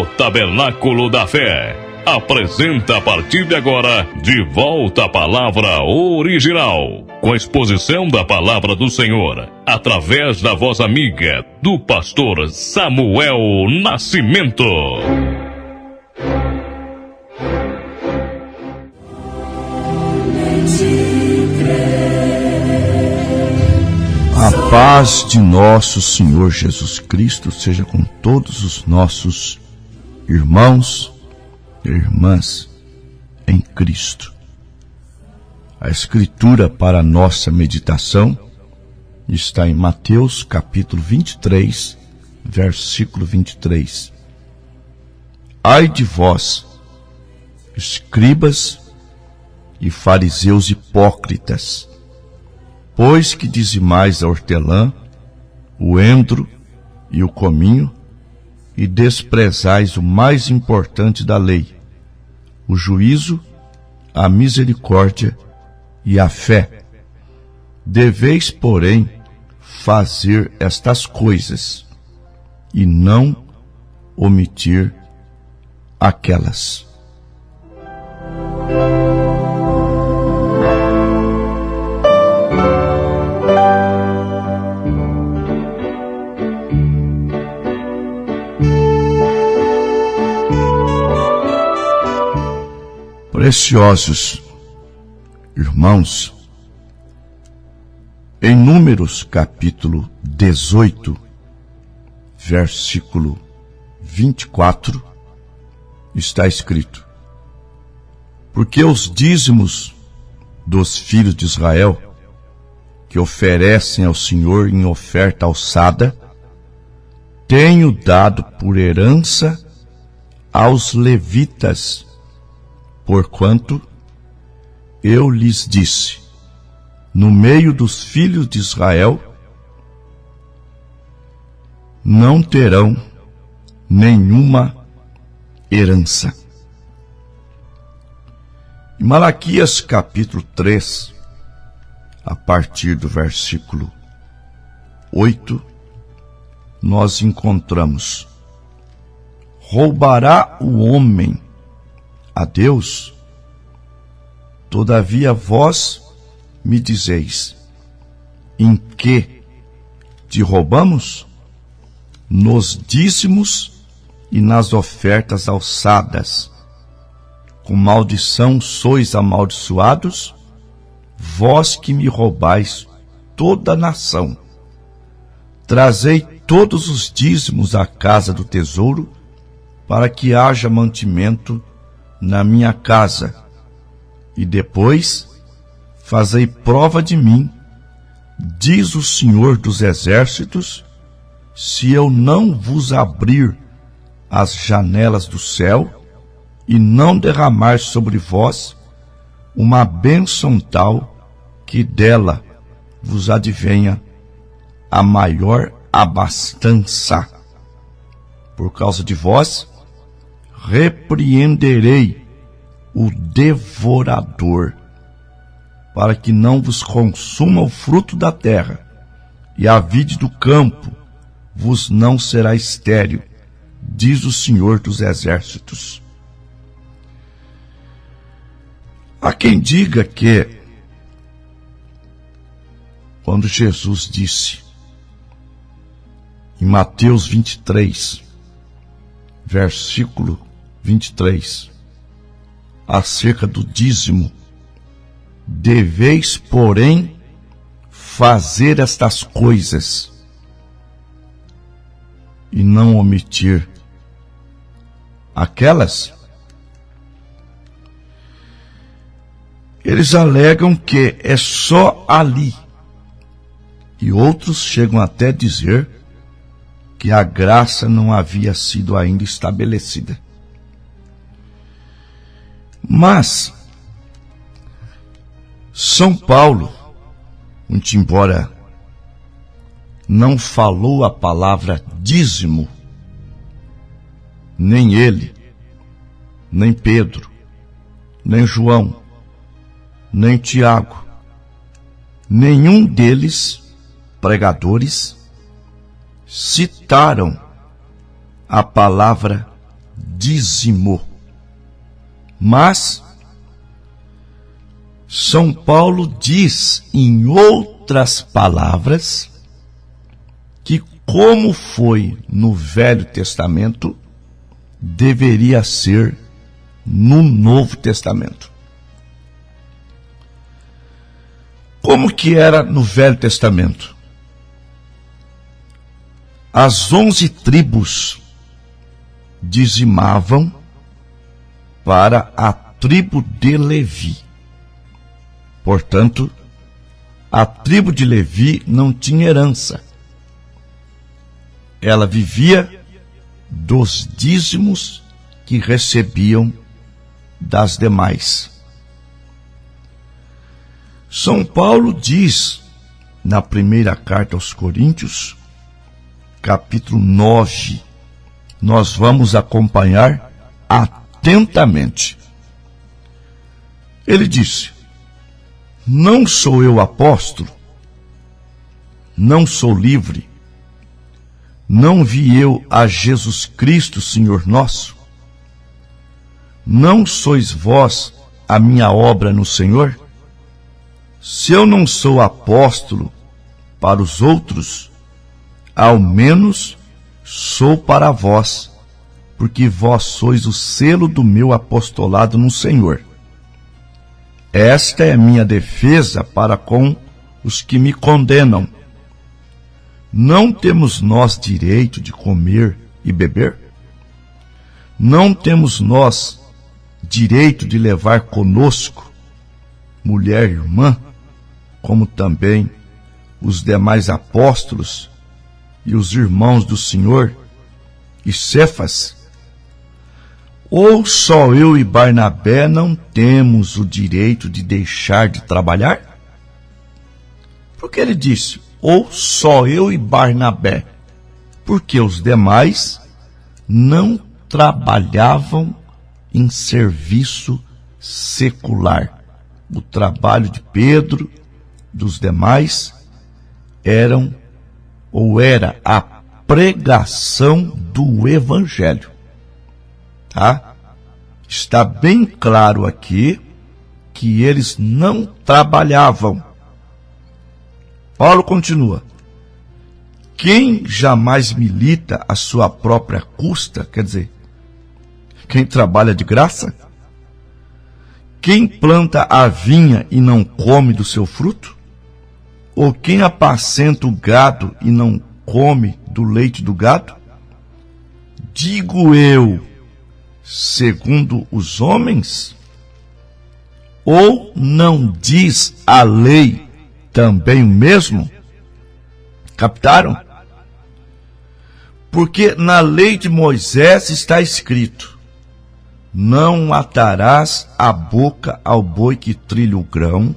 O Tabernáculo da Fé apresenta a partir de agora De Volta à Palavra Original, com a exposição da Palavra do Senhor, através da voz amiga do pastor Samuel Nascimento. A paz de nosso Senhor Jesus Cristo seja com todos os nossos irmãos e irmãs em Cristo. A escritura para a nossa meditação está em Mateus capítulo 23, versículo 23. Ai de vós, escribas e fariseus hipócritas, pois que dizimais a hortelã, o endro e o cominho, e desprezais o mais importante da lei, o juízo, a misericórdia e a fé. Deveis, porém, fazer estas coisas, e não omitir aquelas. Preciosos irmãos, em Números capítulo 18, versículo 24, está escrito: porque os dízimos dos filhos de Israel, que oferecem ao Senhor em oferta alçada, tenho dado por herança aos levitas, porquanto eu lhes disse, no meio dos filhos de Israel, não terão nenhuma herança. Em Malaquias capítulo 3, a partir do versículo 8, nós encontramos: roubará o homem a Deus? Todavia vós me dizeis, em que te roubamos? Nos dízimos e nas ofertas alçadas. Com maldição sois amaldiçoados, vós que me roubais toda a nação. Trazei todos os dízimos à casa do tesouro, para que haja mantimento na minha casa, e depois fazei prova de mim, diz o Senhor dos Exércitos, se eu não vos abrir as janelas do céu e não derramar sobre vós uma bênção tal que dela vos advenha a maior abastança. Por causa de vós, repreenderei o devorador, para que não vos consuma o fruto da terra, e a vide do campo vos não será estéril, diz o Senhor dos Exércitos. Há quem diga que, quando Jesus disse, em Mateus 23, versículo 23, acerca do dízimo, deveis, porém, fazer estas coisas e não omitir aquelas. Eles alegam que é só ali, e outros chegam até a dizer que a graça não havia sido ainda estabelecida. Mas São Paulo, muito embora não falou a palavra dízimo, nem ele, nem Pedro, nem João, nem Tiago, nenhum deles, pregadores, citaram a palavra dízimo. Mas São Paulo diz, em outras palavras, que como foi no Velho Testamento, deveria ser no Novo Testamento. Como que era no Velho Testamento? As 11 tribos dizimavam para a tribo de Levi. Portanto, a tribo de Levi não tinha herança. Ela vivia dos dízimos que recebiam das demais. São Paulo diz, na primeira carta aos Coríntios, capítulo 9, nós vamos acompanhar atentamente. Ele disse: não sou eu apóstolo, não sou livre, não vi eu a Jesus Cristo, Senhor nosso? Não sois vós a minha obra no Senhor? Se eu não sou apóstolo para os outros, ao menos sou para vós, porque vós sois o selo do meu apostolado no Senhor. Esta é minha defesa para com os que me condenam. Não temos nós direito de comer e beber? Não temos nós direito de levar conosco mulher e irmã, como também os demais apóstolos e os irmãos do Senhor e Cefas? Ou só eu e Barnabé não temos o direito de deixar de trabalhar? Porque ele disse, ou só eu e Barnabé, porque os demais não trabalhavam em serviço secular. O trabalho de Pedro, dos demais, era a pregação do Evangelho. Tá? Está bem claro aqui que eles não trabalhavam. Paulo continua: quem jamais milita à sua própria custa, quer dizer, quem trabalha de graça? Quem planta a vinha e não come do seu fruto? Ou quem apacenta o gado e não come do leite do gado? Digo eu, segundo os homens? Ou não diz a lei também o mesmo? Captaram? Porque na lei de Moisés está escrito: não atarás a boca ao boi que trilha o grão.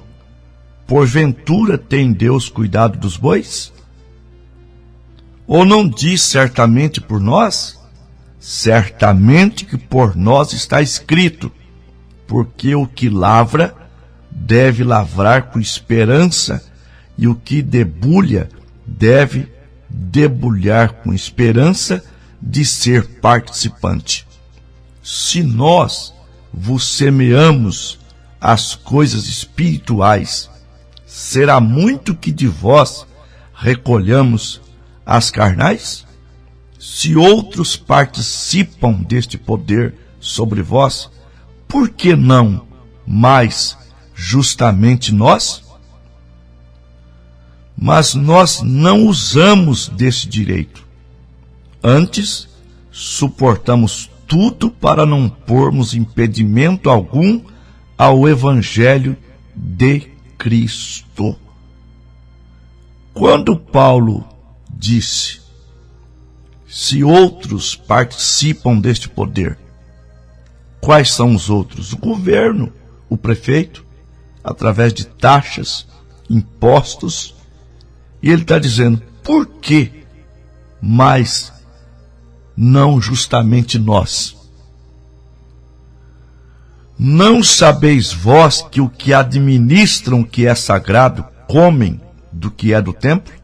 Porventura tem Deus cuidado dos bois? Ou não diz certamente por nós? Certamente que por nós está escrito: porque o que lavra deve lavrar com esperança, e o que debulha deve debulhar com esperança de ser participante. Se nós vos semeamos as coisas espirituais, será muito que de vós recolhamos as carnais? Se outros participam deste poder sobre vós, por que não mais justamente nós? Mas nós não usamos desse direito. Antes, suportamos tudo para não pormos impedimento algum ao Evangelho de Cristo. Quando Paulo disse: se outros participam deste poder, quais são os outros? O governo, o prefeito, através de taxas, impostos. E ele está dizendo, por que mais não justamente nós? Não sabeis vós que o que administram o que é sagrado comem do que é do templo?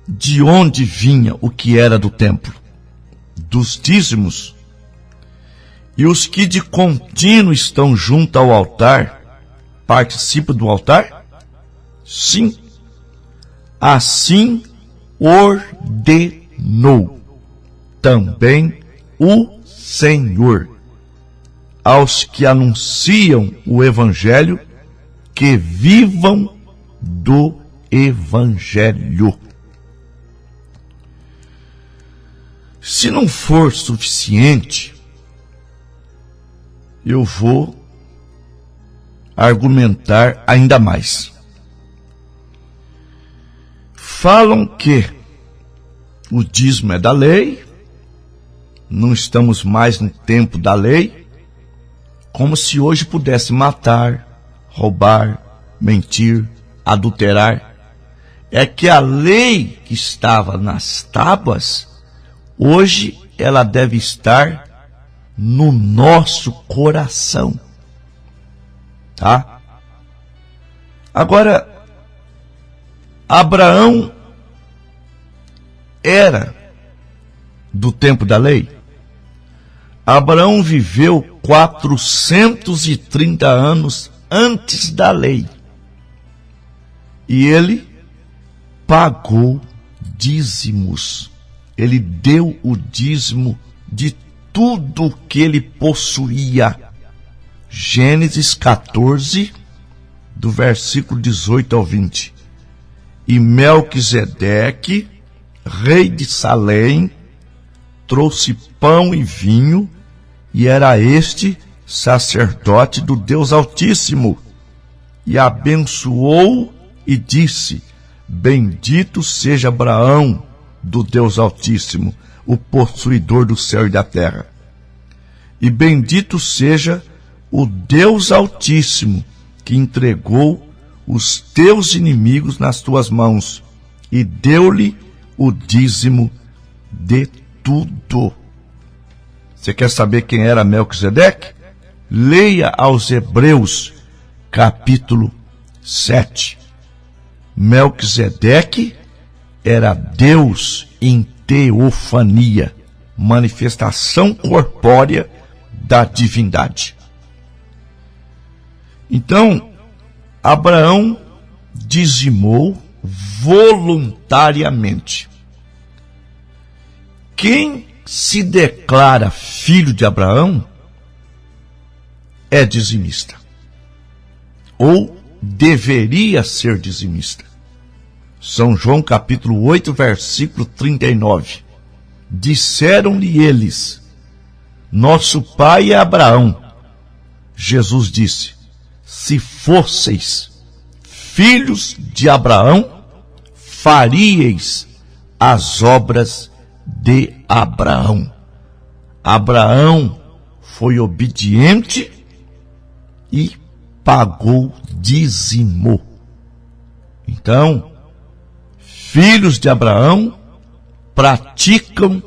De onde vinha o que era do templo? dos dízimos, e os que de contínuo estão junto ao altar participam do altar? Sim. Assim ordenou também o Senhor aos que anunciam o Evangelho que vivam do Evangelho. Se não for suficiente, eu vou argumentar ainda mais. Falam que o dízimo é da lei, não estamos mais no tempo da lei, como se hoje pudesse matar, roubar, mentir, adulterar. É que a lei que estava nas tábuas, hoje ela deve estar no nosso coração. Tá? Agora, Abraão era do tempo da lei? Abraão viveu 430 anos antes da lei. E ele pagou dízimos. Ele deu o dízimo de tudo que ele possuía. Gênesis 14, do versículo 18 ao 20. E Melquisedeque, rei de Salém, trouxe pão e vinho, e era este sacerdote do Deus Altíssimo. E abençoou e disse: bendito seja Abraão, do Deus Altíssimo, o possuidor do céu e da terra. E bendito seja o Deus Altíssimo, que entregou os teus inimigos nas tuas mãos, e deu-lhe o dízimo de tudo. Você quer saber quem era Melquisedeque? Leia aos Hebreus, capítulo 7. Melquisedeque era Deus em teofania, manifestação corpórea da divindade. Então, Abraão dizimou voluntariamente. Quem se declara filho de Abraão é dizimista, ou deveria ser dizimista. São João capítulo 8, versículo 39. Disseram-lhe eles: nosso pai é Abraão. Jesus disse: se fosseis filhos de Abraão, faríeis as obras de Abraão. Abraão foi obediente e pagou dízimo. Então, filhos de Abraão praticam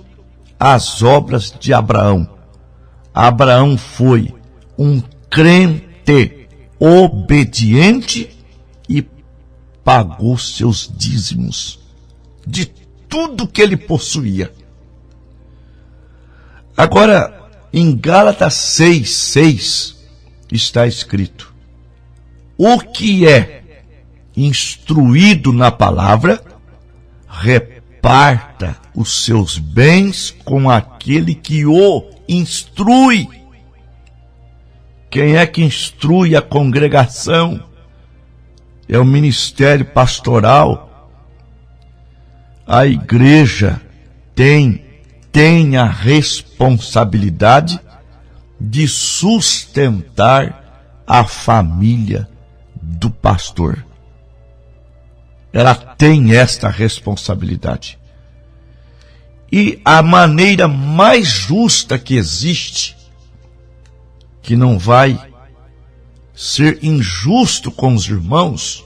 as obras de Abraão. Abraão foi um crente obediente e pagou seus dízimos de tudo que ele possuía. Agora, em Gálatas 6:6 está escrito: o que é instruído na palavra, reparta os seus bens com aquele que o instrui. Quem é que instrui a congregação? É o ministério pastoral. A igreja tem a responsabilidade de sustentar a família do pastor. Ela tem esta responsabilidade. E a maneira mais justa que existe, que não vai ser injusto com os irmãos,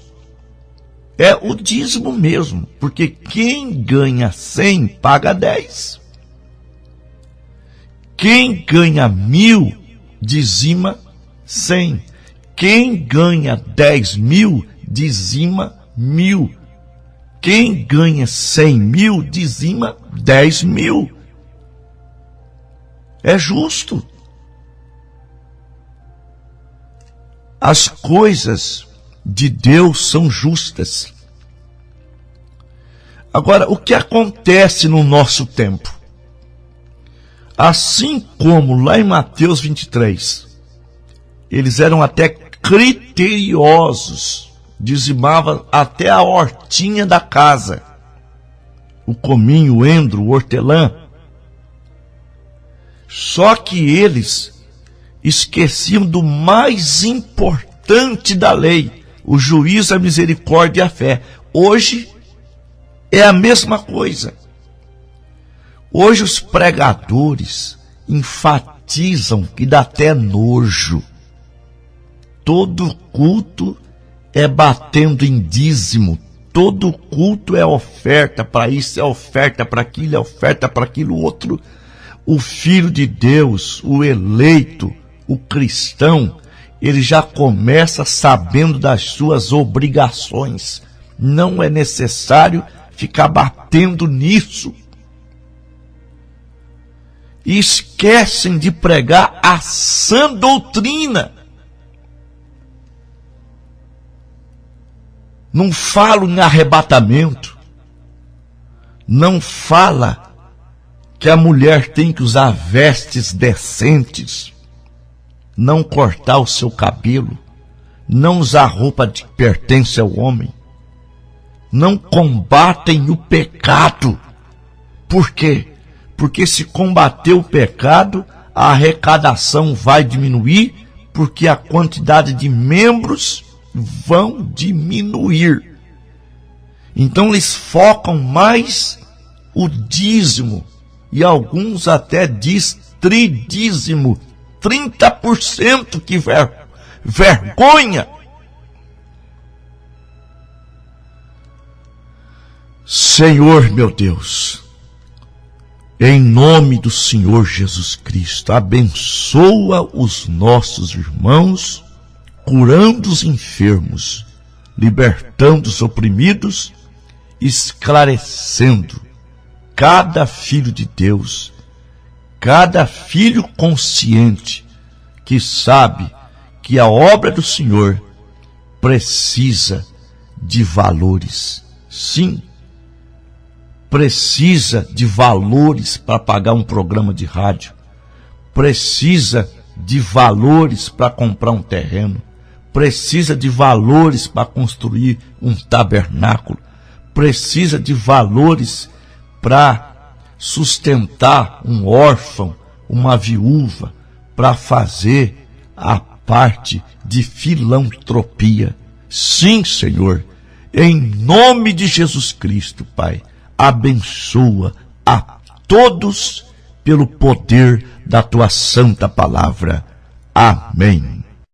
é o dízimo mesmo, porque quem ganha 100 paga 10. Quem ganha 1.000 dizima 100. Quem ganha 10.000 dizima 1.000. Quem ganha 100.000 dizima 10.000. É justo. As coisas de Deus são justas. Agora, o que acontece no nosso tempo? Assim como lá em Mateus 23, eles eram até criteriosos, dizimavam até a hortinha da casa, o cominho, o endro, o hortelã. Só que eles esqueciam do mais importante da lei, o juízo, a misericórdia e a fé. Hoje é a mesma coisa. Hoje os pregadores enfatizam que dá até nojo. Todo culto é batendo em dízimo. Todo culto é oferta para isso, é oferta para aquilo, é oferta para aquilo outro. O filho de Deus, o eleito, o cristão, ele já começa sabendo das suas obrigações. Não é necessário ficar batendo nisso. E esquecem de pregar a sã doutrina. Não falo em arrebatamento. Não fala que a mulher tem que usar vestes decentes, não cortar o seu cabelo, não usar roupa que pertence ao homem. Não combatem o pecado. Por quê? Porque se combater o pecado, a arrecadação vai diminuir, porque a quantidade de membros vão diminuir. Então eles focam mais o dízimo, e alguns até diz tridízimo, 30%, que vergonha! Senhor meu Deus, em nome do Senhor Jesus Cristo, abençoa os nossos irmãos, curando os enfermos, libertando os oprimidos, esclarecendo cada filho de Deus, cada filho consciente que sabe que a obra do Senhor precisa de valores. Sim, precisa de valores para pagar um programa de rádio, precisa de valores para comprar um terreno, precisa de valores para construir um tabernáculo, precisa de valores para sustentar um órfão, uma viúva, para fazer a parte de filantropia. Sim, Senhor, em nome de Jesus Cristo, Pai, abençoa a todos pelo poder da tua santa palavra. Amém.